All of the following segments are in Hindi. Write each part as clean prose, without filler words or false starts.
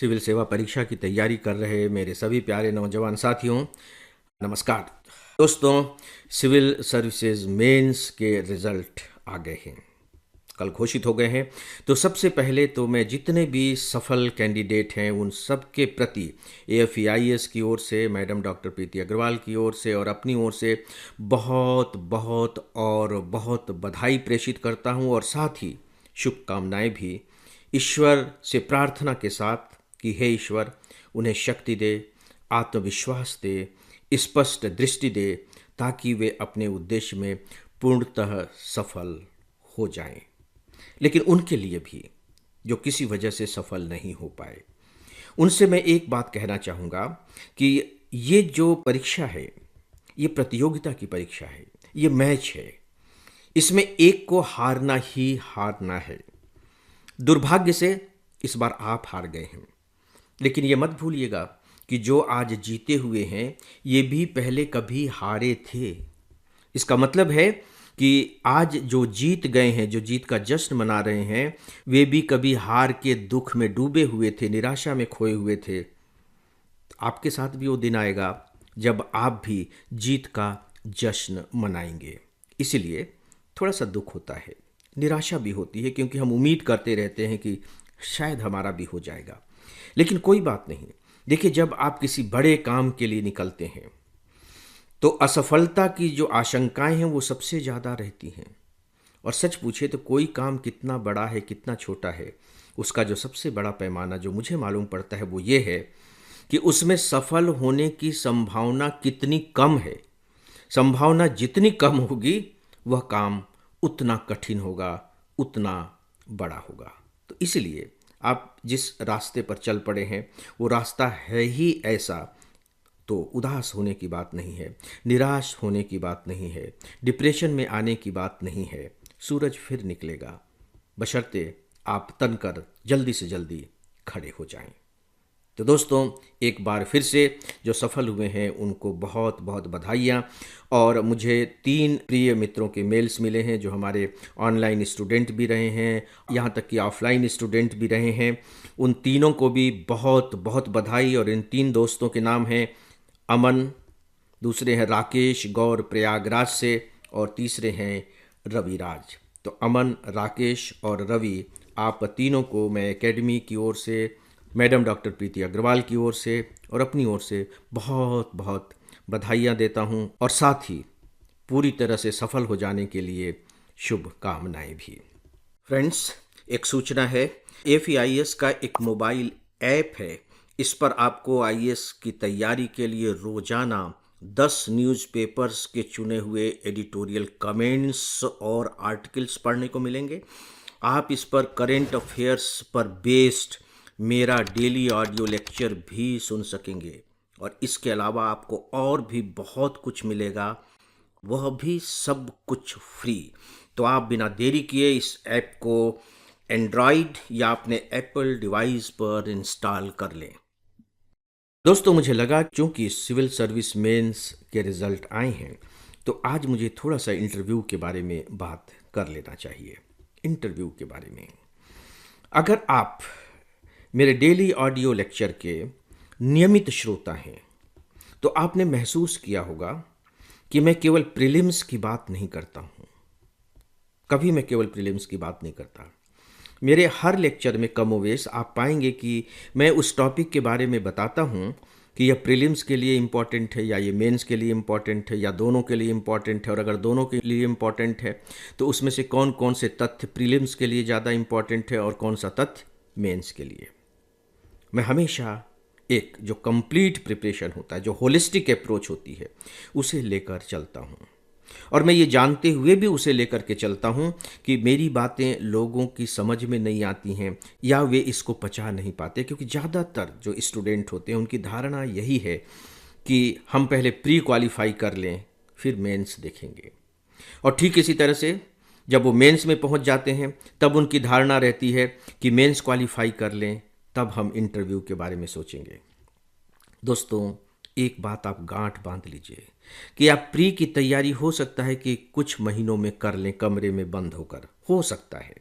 सिविल सेवा परीक्षा की तैयारी कर रहे मेरे सभी प्यारे नौजवान साथियों, नमस्कार। दोस्तों, सिविल सर्विसेज मेंस के रिजल्ट आ गए हैं, कल घोषित हो गए हैं। तो सबसे पहले तो मैं जितने भी सफल कैंडिडेट हैं उन सब के प्रति AFEIS की ओर से, मैडम डॉक्टर प्रीति अग्रवाल की ओर से और अपनी ओर से बहुत बहुत और बहुत बधाई प्रेषित करता हूं, और साथ ही शुभकामनाएं भी ईश्वर से प्रार्थना के साथ कि हे ईश्वर, उन्हें शक्ति दे, आत्मविश्वास दे, स्पष्ट दृष्टि दे, ताकि वे अपने उद्देश्य में पूर्णतः सफल हो जाएं। लेकिन उनके लिए भी जो किसी वजह से सफल नहीं हो पाए, उनसे मैं एक बात कहना चाहूँगा कि ये जो परीक्षा है, ये प्रतियोगिता की परीक्षा है, ये मैच है। इसमें एक को हारना ही हारना है। दुर्भाग्य से इस बार आप हार गए हैं, लेकिन ये मत भूलिएगा कि जो आज जीते हुए हैं ये भी पहले कभी हारे थे। इसका मतलब है कि आज जो जीत गए हैं, जो जीत का जश्न मना रहे हैं, वे भी कभी हार के दुख में डूबे हुए थे, निराशा में खोए हुए थे। आपके साथ भी वो दिन आएगा जब आप भी जीत का जश्न मनाएंगे। इसीलिए थोड़ा सा दुख होता है, निराशा भी होती है, क्योंकि हम उम्मीद करते रहते हैं कि शायद हमारा भी हो जाएगा। लेकिन कोई बात नहीं। देखिए, जब आप किसी बड़े काम के लिए निकलते हैं तो असफलता की जो आशंकाएं हैं वो सबसे ज़्यादा रहती हैं। और सच पूछे तो कोई काम कितना बड़ा है, कितना छोटा है, उसका जो सबसे बड़ा पैमाना जो मुझे मालूम पड़ता है वो ये है कि उसमें सफल होने की संभावना कितनी कम है। संभावना जितनी कम होगी वह काम उतना कठिन होगा, उतना बड़ा होगा। तो इसलिए आप जिस रास्ते पर चल पड़े हैं वो रास्ता है ही ऐसा, तो उदास होने की बात नहीं है, निराश होने की बात नहीं है, डिप्रेशन में आने की बात नहीं है। सूरज फिर निकलेगा, बशर्ते आप तनकर जल्दी से जल्दी खड़े हो जाएं। तो दोस्तों, एक बार फिर से जो सफल हुए हैं उनको बहुत बहुत बधाइयाँ। और मुझे 3 प्रिय मित्रों के मेल्स मिले हैं जो हमारे ऑनलाइन स्टूडेंट भी रहे हैं, यहाँ तक कि ऑफलाइन स्टूडेंट भी रहे हैं। उन तीनों को भी बहुत बहुत बधाई। और इन 3 दोस्तों के नाम हैं अमन, दूसरे हैं राकेश गौर प्रयागराज से, और तीसरे हैं रविराज। तो अमन, राकेश और रवि, आप तीनों को मैं एकेडमी की ओर से, मैडम डॉक्टर प्रीति अग्रवाल की ओर से और अपनी ओर से बहुत बहुत बधाइयाँ देता हूँ, और साथ ही पूरी तरह से सफल हो जाने के लिए शुभकामनाएं भी। फ्रेंड्स, एक सूचना है, AFEIS का एक मोबाइल ऐप है। इस पर आपको IAS की तैयारी के लिए रोजाना 10 न्यूज़पेपर्स के चुने हुए एडिटोरियल कमेंट्स और आर्टिकल्स पढ़ने को मिलेंगे। आप इस पर करेंट अफेयर्स पर बेस्ड मेरा डेली ऑडियो लेक्चर भी सुन सकेंगे, और इसके अलावा आपको और भी बहुत कुछ मिलेगा, वह भी सब कुछ फ्री। तो आप बिना देरी किए इस ऐप को एंड्रॉयड या अपने एप्पल डिवाइस पर इंस्टॉल कर लें। दोस्तों, मुझे लगा क्योंकि सिविल सर्विस मेंस के रिजल्ट आए हैं तो आज मुझे थोड़ा सा इंटरव्यू के बारे में बात कर लेना चाहिए। इंटरव्यू के बारे में, अगर आप मेरे डेली ऑडियो लेक्चर के नियमित श्रोता हैं तो आपने महसूस किया होगा कि मैं केवल प्रीलिम्स की बात नहीं करता हूं। कभी मैं केवल प्रीलिम्स की बात नहीं करता। मेरे हर लेक्चर में कमोवेश आप पाएंगे कि मैं उस टॉपिक के बारे में बताता हूं कि यह प्रीलिम्स के लिए इम्पॉर्टेंट है या ये मेंस के लिए इम्पॉर्टेंट है या दोनों के लिए इम्पॉर्टेंट है। और अगर दोनों के लिए इम्पॉर्टेंट है तो उसमें से कौन कौन से तथ्य प्रीलिम्स के लिए ज़्यादा इम्पॉर्टेंट है और कौन सा तथ्य मेंस के लिए। मैं हमेशा एक जो कंप्लीट प्रिपरेशन होता है, जो होलिस्टिक अप्रोच होती है, उसे लेकर चलता हूँ। और मैं ये जानते हुए भी उसे लेकर के चलता हूँ कि मेरी बातें लोगों की समझ में नहीं आती हैं या वे इसको पचा नहीं पाते, क्योंकि ज़्यादातर जो स्टूडेंट होते हैं उनकी धारणा यही है कि हम पहले प्री क्वालिफाई कर लें फिर मेंस देखेंगे। और ठीक इसी तरह से जब वो मेंस में पहुंच जाते हैं तब उनकी धारणा रहती है कि मेंस क्वालिफाई कर लें तब हम इंटरव्यू के बारे में सोचेंगे। दोस्तों, एक बात आप गांठ बांध लीजिए कि आप प्री की तैयारी हो सकता है कि कुछ महीनों में कर लें, कमरे में बंद होकर, हो सकता है।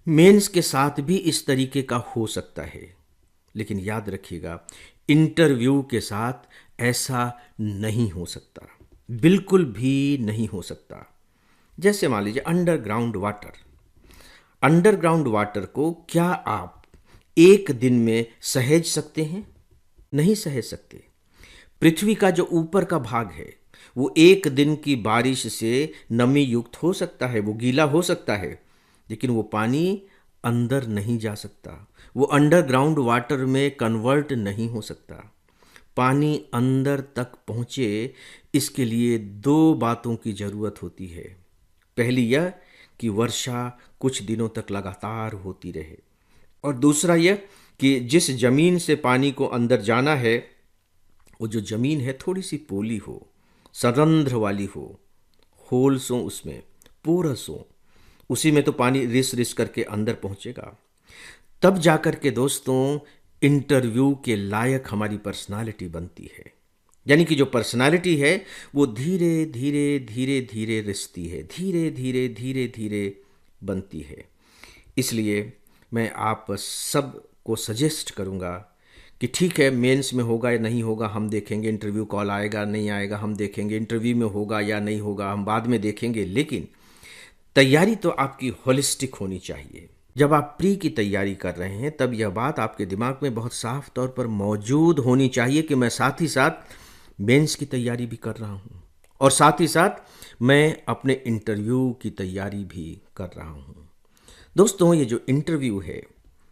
मेंस के साथ भी इस तरीके का हो सकता है। लेकिन याद रखिएगा, इंटरव्यू के साथ ऐसा नहीं हो सकता, बिल्कुल भी नहीं हो सकता। जैसे मान लीजिए अंडरग्राउंड वाटर, अंडरग्राउंड वाटर को क्या आप एक दिन में सहेज सकते हैं? नहीं सहेज सकते। पृथ्वी का जो ऊपर का भाग है वो एक दिन की बारिश से नमी युक्त हो सकता है, वो गीला हो सकता है, लेकिन वो पानी अंदर नहीं जा सकता, वो अंडरग्राउंड वाटर में कन्वर्ट नहीं हो सकता। पानी अंदर तक पहुँचे, इसके लिए दो बातों की ज़रूरत होती है। पहली यह कि वर्षा कुछ दिनों तक लगातार होती रहे, और दूसरा यह कि जिस जमीन से पानी को अंदर जाना है वो जो जमीन है थोड़ी सी पोली हो, सरंध्र वाली हो, होल्स हो, उसमें पोरस हो, उसी में तो पानी रिस रिस करके अंदर पहुंचेगा। तब जाकर के दोस्तों इंटरव्यू के लायक हमारी पर्सनालिटी बनती है। यानी कि जो पर्सनालिटी है वो धीरे धीरे धीरे धीरे रिसती है, धीरे धीरे धीरे धीरे बनती है। इसलिए मैं आप सब को सजेस्ट करूँगा कि ठीक है, मेंस में होगा या नहीं होगा हम देखेंगे, इंटरव्यू कॉल आएगा नहीं आएगा हम देखेंगे, इंटरव्यू में होगा या नहीं होगा हम बाद में देखेंगे, लेकिन तैयारी तो आपकी होलिस्टिक होनी चाहिए। जब आप प्री की तैयारी कर रहे हैं तब यह बात आपके दिमाग में बहुत साफ तौर पर मौजूद होनी चाहिए कि मैं साथ ही साथ मेंस की तैयारी भी कर रहा हूँ और साथ ही साथ मैं अपने इंटरव्यू की तैयारी भी कर रहा हूँ। दोस्तों ये जो इंटरव्यू है,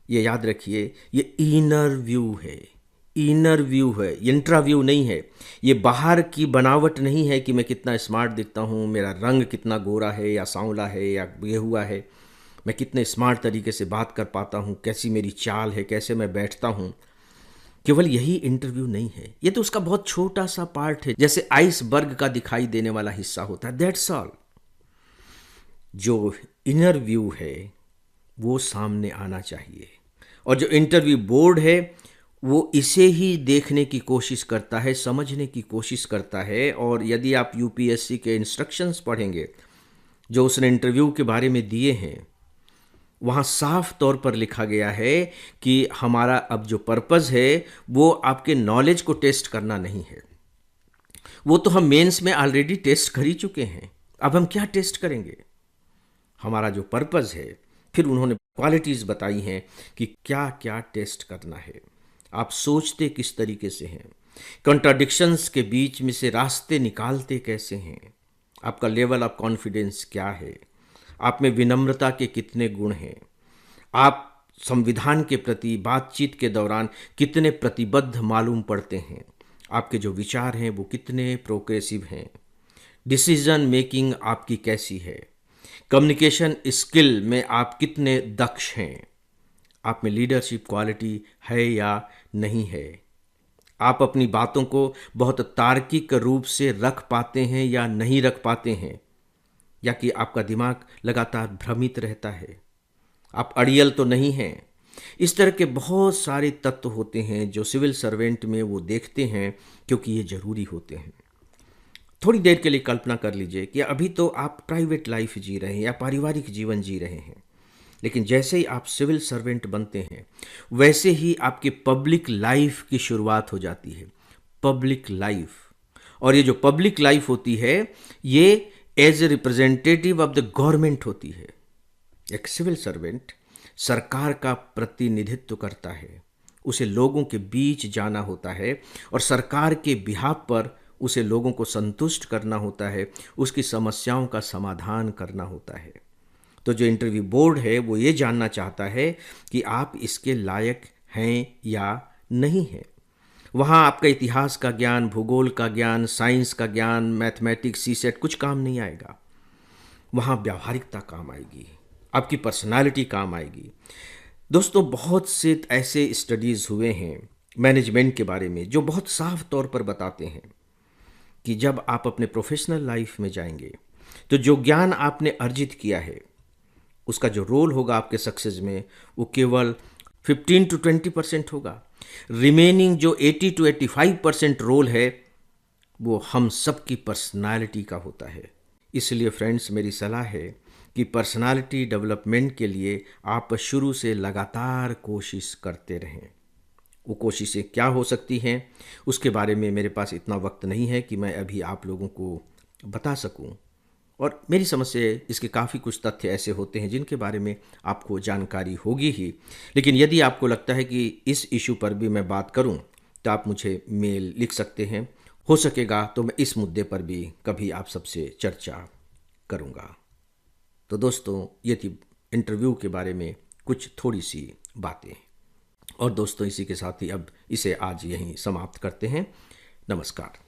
ये याद रखिए, ये इनर व्यू है, इनर व्यू है, इंट्राव्यू नहीं है। ये बाहर की बनावट नहीं है कि मैं कितना स्मार्ट दिखता हूँ, मेरा रंग कितना गोरा है या सांवला है या ये हुआ है, मैं कितने स्मार्ट तरीके से बात कर पाता हूँ, कैसी मेरी चाल है, कैसे मैं बैठता हूँ। केवल यही इंटरव्यू नहीं है, ये तो उसका बहुत छोटा सा पार्ट है, जैसे आइसबर्ग का दिखाई देने वाला हिस्सा होता है, दैट्स ऑल। जो इनर व्यू है वो सामने आना चाहिए, और जो इंटरव्यू बोर्ड है वो इसे ही देखने की कोशिश करता है, समझने की कोशिश करता है। और यदि आप यूपीएससी के इंस्ट्रक्शंस पढ़ेंगे जो उसने इंटरव्यू के बारे में दिए हैं, वहाँ साफ तौर पर लिखा गया है कि हमारा अब जो पर्पज़ है वो आपके नॉलेज को टेस्ट करना नहीं है, वो तो हम मेंस में ऑलरेडी टेस्ट कर ही चुके हैं, अब हम क्या टेस्ट करेंगे। हमारा जो पर्पज़ है, फिर उन्होंने क्वालिटीज़ बताई हैं कि क्या क्या टेस्ट करना है, आप सोचते किस तरीके से हैं, कॉन्ट्राडिक्शंस के बीच में से रास्ते निकालते कैसे हैं, आपका लेवल ऑफ कॉन्फिडेंस क्या है, आप में विनम्रता के कितने गुण हैं, आप संविधान के प्रति बातचीत के दौरान कितने प्रतिबद्ध मालूम पड़ते हैं, आपके जो विचार हैं वो कितने प्रोग्रेसिव हैं, डिसीजन मेकिंग आपकी कैसी है, कम्युनिकेशन स्किल में आप कितने दक्ष हैं, आप में लीडरशिप क्वालिटी है या नहीं है, आप अपनी बातों को बहुत तार्किक रूप से रख पाते हैं या नहीं रख पाते हैं, या कि आपका दिमाग लगातार भ्रमित रहता है, आप अड़ियल तो नहीं हैं। इस तरह के बहुत सारे तत्व होते हैं जो सिविल सर्वेंट में वो देखते हैं, क्योंकि ये जरूरी होते हैं। थोड़ी देर के लिए कल्पना कर लीजिए कि अभी तो आप प्राइवेट लाइफ जी रहे हैं या पारिवारिक जीवन जी रहे हैं, लेकिन जैसे ही आप सिविल सर्वेंट बनते हैं वैसे ही आपकी पब्लिक लाइफ की शुरुआत हो जाती है, पब्लिक लाइफ। और ये जो पब्लिक लाइफ होती है ये as a representative of the government होती है। एक सिविल सर्वेंट सरकार का प्रतिनिधित्व करता है, उसे लोगों के बीच जाना होता है और सरकार के बिहाफ पर उसे लोगों को संतुष्ट करना होता है, उसकी समस्याओं का समाधान करना होता है। तो जो इंटरव्यू बोर्ड है वो ये जानना चाहता है कि आप इसके लायक हैं या नहीं हैं। वहाँ आपका इतिहास का ज्ञान, भूगोल का ज्ञान, साइंस का ज्ञान, मैथमेटिक्स, सीसेट कुछ काम नहीं आएगा। वहाँ व्यावहारिकता काम आएगी, आपकी पर्सनालिटी काम आएगी। दोस्तों बहुत से ऐसे स्टडीज़ हुए हैं मैनेजमेंट के बारे में जो बहुत साफ तौर पर बताते हैं कि जब आप अपने प्रोफेशनल लाइफ में जाएंगे तो जो ज्ञान आपने अर्जित किया है उसका जो रोल होगा आपके सक्सेस में वो केवल 15 to 20% होगा। रिमेनिंग जो 80 to 85% रोल है वो हम सब की पर्सनालिटी का होता है। इसलिए फ्रेंड्स मेरी सलाह है कि पर्सनालिटी डेवलपमेंट के लिए आप शुरू से लगातार कोशिश करते रहें। वो कोशिशें क्या हो सकती हैं, उसके बारे में मेरे पास इतना वक्त नहीं है कि मैं अभी आप लोगों को बता सकूं। और मेरी समझ से इसके काफ़ी कुछ तथ्य ऐसे होते हैं जिनके बारे में आपको जानकारी होगी ही। लेकिन यदि आपको लगता है कि इस इशू पर भी मैं बात करूं, तो आप मुझे मेल लिख सकते हैं। हो सकेगा तो मैं इस मुद्दे पर भी कभी आप सबसे चर्चा करूंगा। तो दोस्तों, ये थी इंटरव्यू के बारे में कुछ थोड़ी सी बातें। और दोस्तों, इसी के साथ ही अब इसे आज यहीं समाप्त करते हैं। नमस्कार।